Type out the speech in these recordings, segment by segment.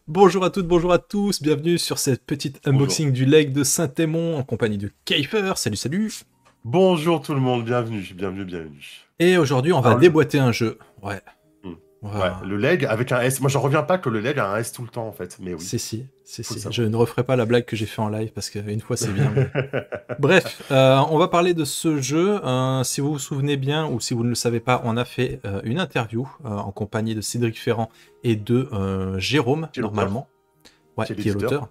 Bonjour à toutes, bonjour à tous, bienvenue sur cette petite Bonjour. unboxing du leg de Saint-Aimon en compagnie de Kiefer. Salut, salut. Bonjour tout le monde, bienvenue, bienvenue, bienvenue. Et aujourd'hui, on va Alors, déboîter un jeu. Ouais, hmm. Ouais, voilà. le leg avec un S. Moi, j'en reviens pas que le leg a un S tout le temps, en fait. Mais oui, faut le Si. Je savoir. ne referai pas la blague que j'ai fait en live parce qu'une fois c'est bien. Bref, on va parler de ce jeu. Si vous vous souvenez bien ou si vous ne le savez pas, on a fait une interview en compagnie de Cédric Ferrand et de Jérôme, Qui est l'auteur? normalement. Ouais, Qui est qui est l'éditeur? l'auteur.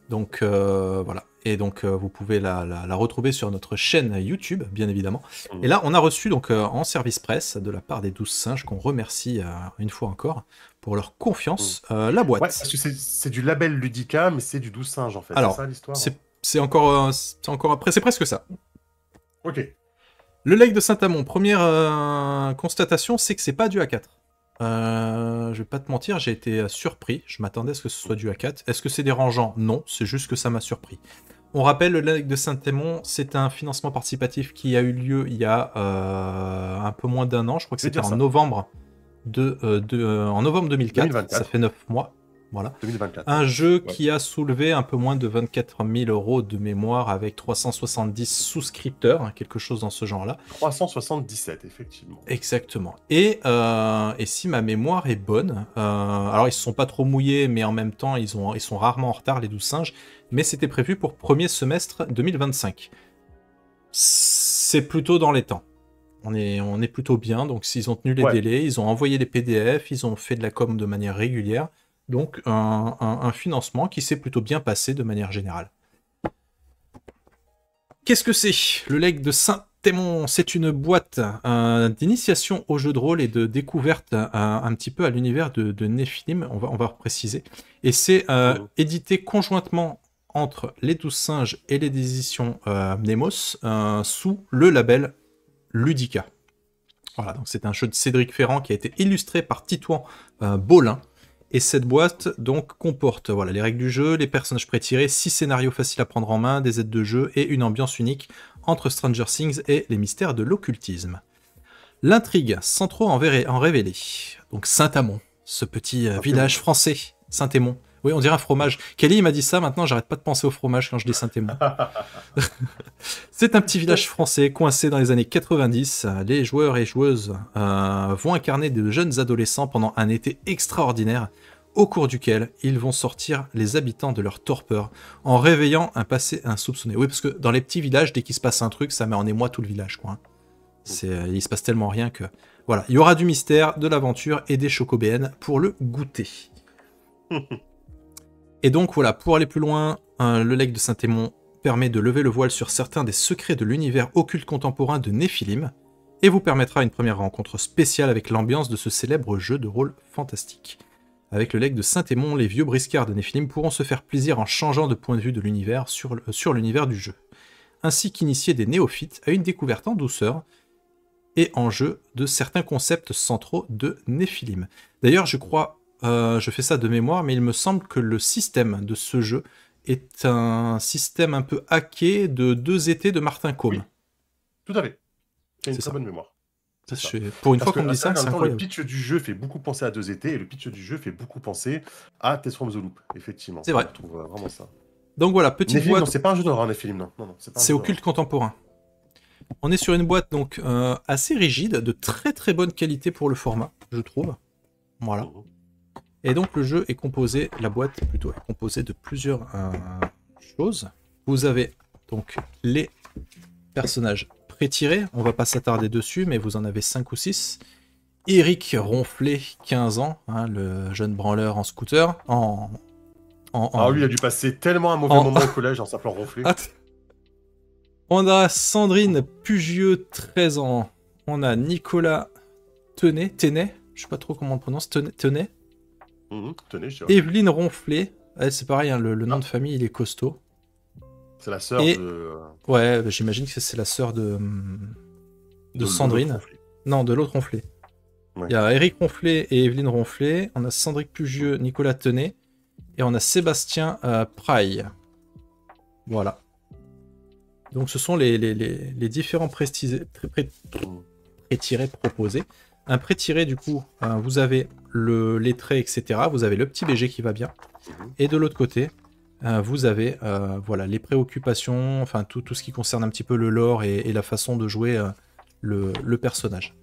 Donc voilà. Et donc vous pouvez la retrouver sur notre chaîne YouTube, bien évidemment. Et Hmm. là, on a reçu donc en service presse de la part des 12 singes, qu'on remercie une fois encore pour leur Hmm. confiance, la Ouais, parce boîte. que c'est du label Ludica, mais c'est du 12 singes, en fait. C'est Alors, ça l'histoire, hein? c'est encore après, c'est presque ça. Ok. Le leg de Saint-Amand, première constatation, c'est que c'est pas du A4. Je vais pas te mentir, j'ai été surpris. Je m'attendais à ce que ce soit du A4. Est-ce que c'est dérangeant? Non, c'est juste que ça m'a surpris. On rappelle, le leg de Saint-Aimon, c'est un financement participatif qui a eu lieu il y a un peu moins d'un an. Je crois que Je vais c'était dire en ça. novembre en novembre 2004. Ça 2024. fait 9 mois. Voilà. 2024, Un ouais. jeu Ouais. qui a soulevé un peu moins de 24 000 euros de mémoire avec 370 souscripteurs, hein, quelque chose dans ce genre-là. 377, effectivement. Exactement. Et si ma mémoire est bonne, alors ils se sont pas trop mouillés, mais en même temps ils sont rarement en retard les 12 singes, mais c'était prévu pour premier semestre 2025. C'est plutôt dans les temps. On est plutôt bien, donc s'ils ont tenu les Ouais. délais, ils ont envoyé les PDF, ils ont fait de la com de manière régulière, donc un financement qui s'est plutôt bien passé de manière générale. Qu'est-ce que c'est? Le leg de Saint-Aimon, c'est une boîte d'initiation au jeu de rôle et de découverte un petit peu à l'univers de Nephilim, on va préciser. Et c'est Hmm. édité conjointement entre les 12 singes et les éditions Nemos sous le label Ludica. Voilà, donc c'est un jeu de Cédric Ferrand qui a été illustré par Titouan Bolin. Et cette boîte donc comporte voilà, les règles du jeu, les personnages prétirés, 6 scénarios faciles à prendre en main, des aides de jeu et une ambiance unique entre Stranger Things et les mystères de l'occultisme. L'intrigue, sans trop en révéler. Donc Saint-Amand, ce petit Saint-Émon. village français, Saint-Aimon. Oui, on dirait un fromage. Kelly m'a dit ça, maintenant j'arrête pas de penser au fromage quand je dis Saint-Aimon. C'est un petit village français coincé dans les années 90. Les joueurs et joueuses vont incarner de jeunes adolescents pendant un été extraordinaire, au cours duquel ils vont sortir les habitants de leur torpeur en réveillant un passé insoupçonné. Oui, parce que dans les petits villages, dès qu'il se passe un truc, ça met en émoi tout le village, quoi. Il se passe tellement rien que... Voilà, il y aura du mystère, de l'aventure et des chocobéennes pour le goûter. Et donc voilà, pour aller plus loin, le legs de Saint-Aimon permet de lever le voile sur certains des secrets de l'univers occulte contemporain de Néphilim, et vous permettra une première rencontre spéciale avec l'ambiance de ce célèbre jeu de rôle fantastique. Avec le legs de Saint-Aimon, les vieux briscards de Néphilim pourront se faire plaisir en changeant de point de vue de l'univers sur l'univers du jeu, ainsi qu'initier des néophytes à une découverte en douceur et en jeu de certains concepts centraux de Néphilim. D'ailleurs, je crois, je fais ça de mémoire, mais il me semble que le système de ce jeu est un système un peu hacké de Deux étés de Martin Côme. Oui, tout à fait. C'est une C'est très ça. bonne mémoire. C'est ça. Pour une Parce fois que qu'on me dit c'est ça, vrai qu'en c'est même temps, le incroyable. pitch du jeu fait beaucoup penser à Deux étés, et le pitch du jeu fait beaucoup penser à Tales from the Loop, effectivement. C'est On vrai. retrouve vraiment ça. Donc voilà, petite Nephilim, non, boîte, c'est pas un jeu d'horreur, Nephilim, non. Non, non, c'est pas un c'est jeu d'horreur. occulte contemporain. On est sur une boîte donc assez rigide, de très très bonne qualité pour le format, je trouve. Voilà. Mhm. Et donc le jeu est composé, la boîte plutôt, est composée de plusieurs choses. Vous avez donc les personnages pré-tirés, on va pas s'attarder dessus, mais vous en avez 5 ou 6. Eric Ronflé, 15 ans, hein, le jeune branleur en scooter, Ah en, lui, il a dû passer tellement un mauvais en- moment au collège en s'appelant Ronflé. On a Sandrine Pugieux, 13 ans. On a Nicolas Tenet, je sais pas trop comment on prononce, Tenet. Mhm. Tenez, je dirais. Evelyne Ronflé, ouais, c'est pareil, hein, le nom de Ah, famille il est costaud. c'est la sœur Et ouais, bah, j'imagine que c'est la sœur de de l'autre Sandrine. Ronflé. Non, de l'autre Ronflé. Ouais. Il y a Eric Ronflé et Evelyne Ronflé. On a Cendric Pugieux, Nicolas Tenet. Et on a Sébastien Praille. Voilà. Donc ce sont les différents Mhm. pré-tirés proposés. Un pré-tiré, du coup, vous avez les traits, etc. Vous avez le petit BG qui va bien. Et de l'autre côté, vous avez voilà, les préoccupations, enfin tout ce qui concerne un petit peu le lore et la façon de jouer le personnage.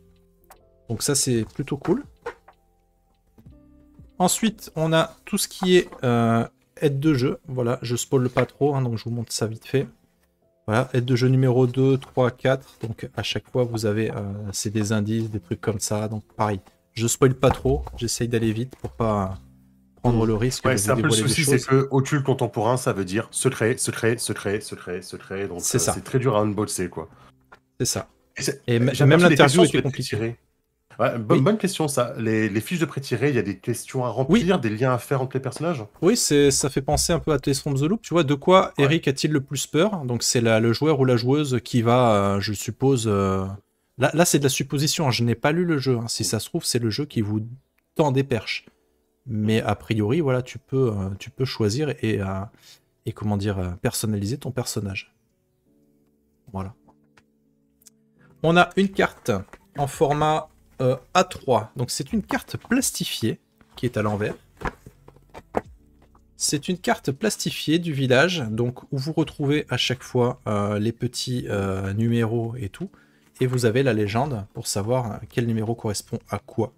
Donc ça, c'est plutôt cool. Ensuite, on a tout ce qui est aide de jeu. Voilà, je spoil pas trop, hein, donc je vous montre ça vite fait. Voilà, aide de jeu numéro 2, 3, 4. Donc à chaque fois, vous avez c'est des indices, des trucs comme ça. Donc pareil, je spoil pas trop. J'essaye d'aller vite pour pas prendre le risque de Ouais, vous c'est un peu le dévoiler des souci, c'est choses. que occulte contemporain, ça veut dire secret, secret, secret, secret, secret. Donc C'est ça, c'est très dur à unboxer, quoi. c'est ça. Et Et j'ai même aperçu des l'interview questions sur était les compliquée. pré-tirés. Ouais, Oui, bonne question, ça. Les fiches de pré-tirés, il y a des questions à oui, remplir, des liens à faire entre les personnages? oui, ça fait penser un peu à Tales from the Loop. Tu vois, de quoi Ouais. Eric a-t-il le plus peur? Donc c'est le joueur ou la joueuse qui va, je suppose... Là c'est de la supposition, hein. Je n'ai pas lu le jeu, hein. Si ça se trouve, c'est le jeu qui vous tend des perches. Mais a priori, voilà, tu peux choisir et comment dire, personnaliser ton personnage. Voilà. On a une carte en format A3. Donc c'est une carte plastifiée qui est à l'envers. C'est une carte plastifiée du village, donc où vous retrouvez à chaque fois les petits numéros et tout. Et vous avez la légende pour savoir quel numéro correspond à quoi.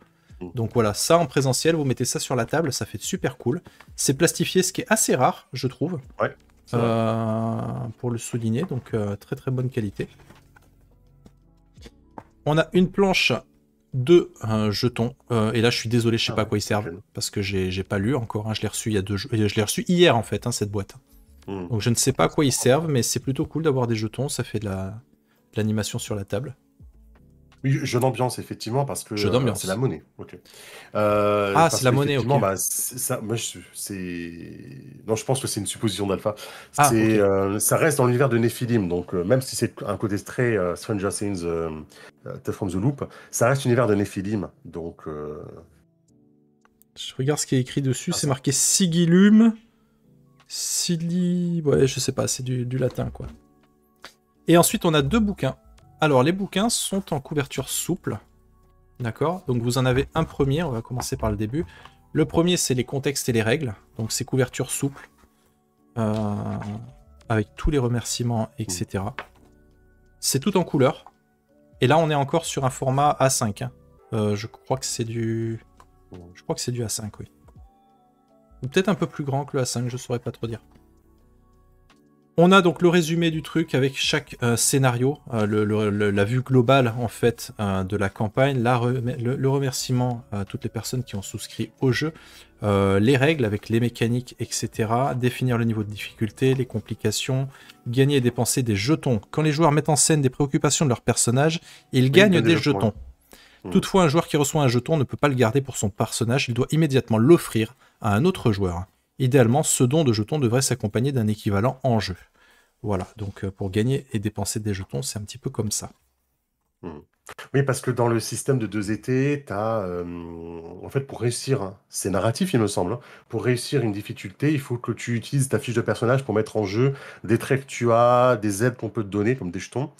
Donc voilà, ça en présentiel, vous mettez ça sur la table, ça fait super cool. C'est plastifié, ce qui est assez rare, je trouve, Ouais, c'est vrai. pour le souligner, donc très très bonne qualité. On a une planche de jetons, et là je suis désolé, je sais pas à quoi ils servent, parce que j'ai pas lu encore, hein. Je l'ai reçu il y a 2 jours, je l'ai reçu hier en fait, hein, cette boîte. Donc je ne sais pas à quoi ils servent, mais c'est plutôt cool d'avoir des jetons, ça fait de l'animation sur la table. Oui, jeu d'ambiance, effectivement, parce que Jeu c'est la d'ambiance. monnaie. Ok. Ah, c'est Parce la monnaie, ok. qu'effectivement, bah, ça, moi, non, je pense que c'est une supposition d'Alpha. Ah, ok. Ça reste dans l'univers de Nephilim, donc même si c'est un côté très Stranger Things, Tales from the Loop, ça reste l'univers de Nephilim, donc... Je regarde ce qui est écrit dessus, c'est ça. marqué Sigillum. Ouais, je sais pas, c'est du latin, quoi. Et ensuite, on a 2 bouquins. Alors, les bouquins sont en couverture souple. D'accord? Donc, vous en avez un premier, on va commencer par le début. Le premier, c'est les contextes et les règles. Donc, c'est couverture souple. Avec tous les remerciements, etc. C'est tout en couleur. Et là, on est encore sur un format A5. Hein. Je crois que c'est du... Je crois que c'est du A5, oui. Ou peut-être un peu plus grand que le A5, je saurais pas trop dire. On a donc le résumé du truc avec chaque scénario, la vue globale en fait de la campagne, le remerciement à toutes les personnes qui ont souscrit au jeu, les règles avec les mécaniques, etc. Définir le niveau de difficulté, les complications, gagner et dépenser des jetons. Quand les joueurs mettent en scène des préoccupations de leur personnage, ils gagnent des jetons. Toutefois, un joueur qui reçoit un jeton ne peut pas le garder pour son personnage, il doit immédiatement l'offrir à un autre joueur. Idéalement, ce don de jetons devrait s'accompagner d'un équivalent en jeu. Voilà, donc pour gagner et dépenser des jetons, c'est un petit peu comme ça. Oui, parce que dans le système de 2ET, tu as... en fait, pour réussir, hein, c'est narratif, il me semble, hein, pour réussir une difficulté, il faut que tu utilises ta fiche de personnage pour mettre en jeu des traits que tu as, des aides qu'on peut te donner, comme des jetons.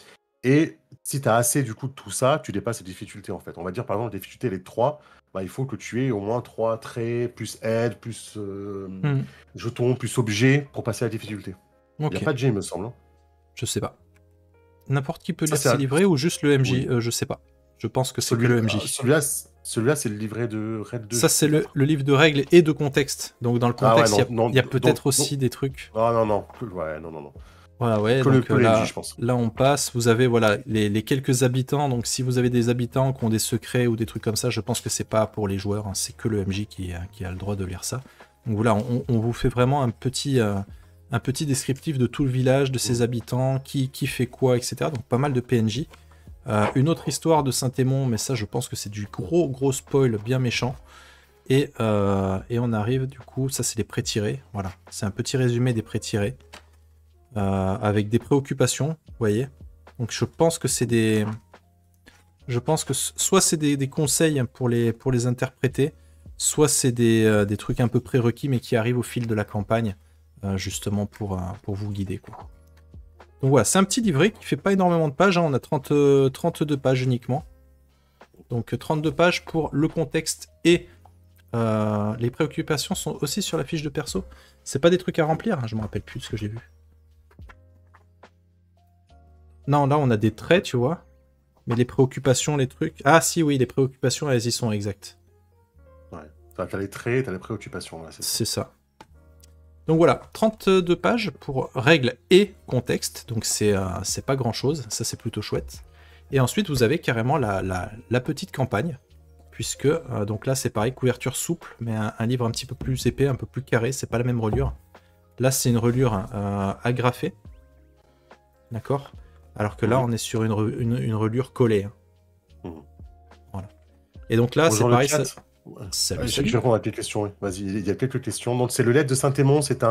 Et si tu as assez du coup de tout ça, tu dépasses les difficultés en fait. On va dire par exemple, la difficulté, les 3, bah, il faut que tu aies au moins 3 traits, plus aide, plus jetons, plus objets pour passer la difficulté. Il n'y a Ok, pas de G, il me semble. Hein. je sais pas. N'importe qui peut Ça, lire ces livrets ou juste le MJ, Oui. je sais pas. Je pense que c'est que le MJ. Celui-là, c'est le livret de Red 2, Ça, c'est le livre de règles et de contexte. Donc dans le Ah ouais, contexte, non, non, il y a donc, peut-être aussi des trucs. non. Ouais, non. Voilà, ouais, Que donc le MJ, je pense. là on passe, vous avez voilà les quelques habitants, donc si vous avez des habitants qui ont des secrets ou des trucs comme ça, je pense que c'est pas pour les joueurs, hein, c'est que le MJ qui a le droit de lire ça. Donc voilà, on vous fait vraiment un petit descriptif de tout le village, de ses habitants, qui fait quoi, etc. Donc pas mal de PNJ. Une autre histoire de Saint-Aimon, mais ça je pense que c'est du gros spoil bien méchant. Et on arrive du coup, ça c'est les pré-tirés, voilà, c'est un petit résumé des pré-tirés. Avec des préoccupations, vous voyez. Donc je pense que c'est des... Je pense que soit c'est des conseils pour les interpréter, soit c'est des trucs un peu prérequis mais qui arrivent au fil de la campagne, justement pour vous guider, quoi. Donc voilà, c'est un petit livret qui fait pas énormément de pages, hein. On a 32 pages uniquement. Donc 32 pages pour le contexte et les préoccupations sont aussi sur la fiche de perso. C'est pas des trucs à remplir, hein, je me rappelle plus de ce que j'ai vu. Non, là on a des traits, tu vois. Mais les préoccupations, les trucs... Ah si, oui, les préoccupations, elles y sont exactes. Ouais. T'as les traits, t'as les préoccupations. Là, c'est ça. Donc voilà, 32 pages pour règles et contexte. Donc c'est pas grand-chose, ça c'est plutôt chouette. Et ensuite, vous avez carrément la petite campagne. Puisque, donc là c'est pareil, couverture souple, mais un livre un petit peu plus épais, un peu plus carré, c'est pas la même reliure. Là c'est une reliure agrafée. D'accord ? Alors que là, on est sur une reliure collée. Hein. Voilà. Et donc là, c'est pareil. Je vais répondre à quelques questions. Oui. Vas-y, il y a quelques questions. Donc, c'est le Lettre de Saint-Aimon. C'est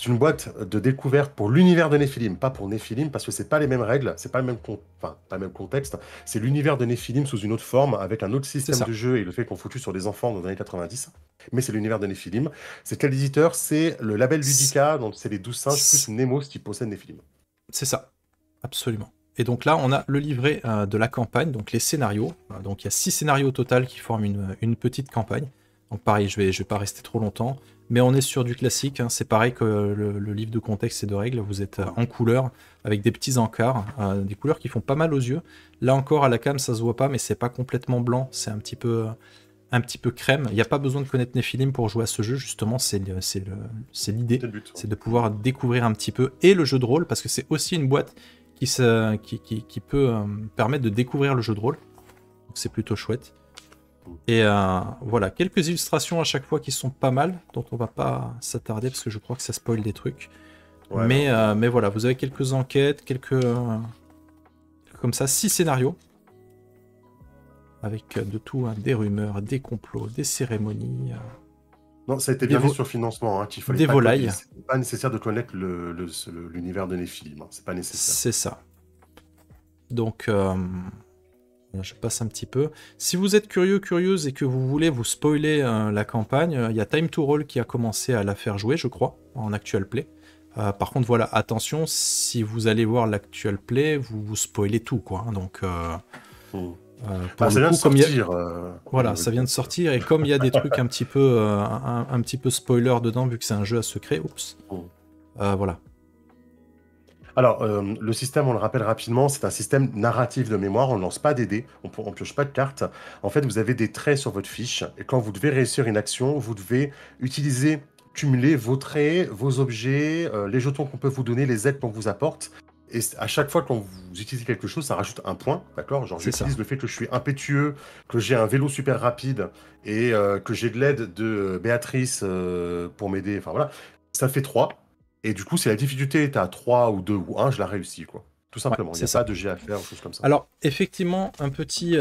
une boîte de découverte pour l'univers de Néphilim. Pas pour Néphilim, parce que c'est pas les mêmes règles, c'est pas le même, pas le même contexte. C'est l'univers de Néphilim sous une autre forme, avec un autre système de jeu et le fait qu'on foutu sur des enfants dans les années 90. Mais c'est l'univers de Néphilim. C'est quel éditeur? C'est le label Ludica, donc c'est les 12 singes plus Nemos qui possèdent Néphilim. C'est ça. Absolument. Et donc là, on a le livret de la campagne, donc les scénarios. Donc il y a 6 scénarios au total qui forment une petite campagne. Donc pareil, je vais pas rester trop longtemps. Mais on est sur du classique. Hein. C'est pareil que le livre de contexte et de règles. Vous êtes en couleur, avec des petits encarts, des couleurs qui font pas mal aux yeux. Là encore, à la cam, ça se voit pas, mais c'est pas complètement blanc. C'est un petit peu crème. Il n'y a pas besoin de connaître Néphilim pour jouer à ce jeu. Justement, c'est l'idée. C'est de pouvoir découvrir un petit peu. Et le jeu de rôle, parce que c'est aussi une boîte qui peut permettre de découvrir le jeu de rôle. C'est plutôt chouette. Et voilà, quelques illustrations à chaque fois qui sont pas mal, dont on va pas s'attarder parce que je crois que ça spoil des trucs. Ouais, mais voilà, vous avez quelques enquêtes, comme ça, 6 scénarios. Avec de tout, hein, des rumeurs, des complots, des cérémonies... Non, ça a été bien vu sur le financement. Hein, des volailles. C'est pas nécessaire de connaître l'univers de Néphilim. Hein, c'est pas nécessaire. C'est ça. Donc, je passe un petit peu. Si vous êtes curieuse et que vous voulez vous spoiler la campagne, il y a Time to Roll qui a commencé à la faire jouer, je crois, en actual play. Par contre, voilà, attention, si vous allez voir l'actual play, vous spoilez tout, quoi. Hein, donc... ça vient de sortir. Voilà, ça vient de sortir, et comme il y a des trucs un petit peu spoiler dedans, vu que c'est un jeu à secret, oups. Voilà. Alors, le système, on le rappelle rapidement, c'est un système narratif de mémoire, on ne lance pas des dés, on ne pioche pas de cartes. En fait, vous avez des traits sur votre fiche, et quand vous devez réussir une action, vous devez cumuler vos traits, vos objets, les jetons qu'on peut vous donner, les aides qu'on vous apporte. Et à chaque fois que vous utilisez quelque chose, ça rajoute un point, d'accord? Genre, j'utilise le fait que je suis impétueux, que j'ai un vélo super rapide et que j'ai de l'aide de Béatrice pour m'aider. Enfin voilà, ça fait 3. Et du coup, si la difficulté est à 3 ou 2 ou 1, je la réussis, quoi. Tout simplement. Il n'y a pas de jet à faire ou choses comme ça. Alors, effectivement, un petit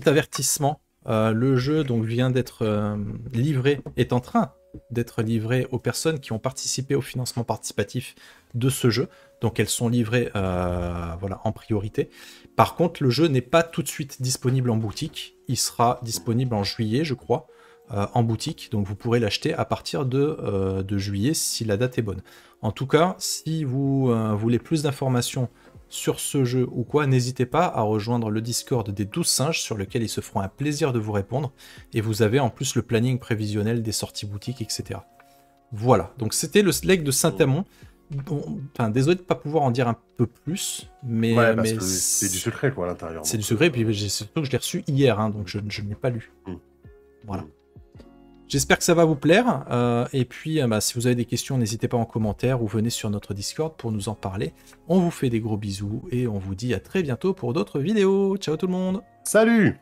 avertissement. Le jeu donc vient d'être livré, est en train d'être livré aux personnes qui ont participé au financement participatif de ce jeu. Donc elles sont livrées voilà, en priorité. Par contre, le jeu n'est pas tout de suite disponible en boutique. Il sera disponible en juillet, je crois, en boutique. Donc vous pourrez l'acheter à partir de juillet si la date est bonne. En tout cas, si vous voulez plus d'informations sur ce jeu ou quoi, n'hésitez pas à rejoindre le Discord des 12 singes sur lequel ils se feront un plaisir de vous répondre. Et vous avez en plus le planning prévisionnel des sorties boutiques, etc. Voilà, donc c'était le Lect de Saint-Aimon. Enfin, désolé de ne pas pouvoir en dire un peu plus, mais, ouais, parce que c'est du secret quoi à l'intérieur. C'est du secret, et puis surtout que je l'ai reçu hier, hein, donc je ne l'ai pas lu. Voilà. J'espère que ça va vous plaire, et puis si vous avez des questions, n'hésitez pas en commentaire ou venez sur notre Discord pour nous en parler. On vous fait des gros bisous et on vous dit à très bientôt pour d'autres vidéos. Ciao tout le monde. Salut!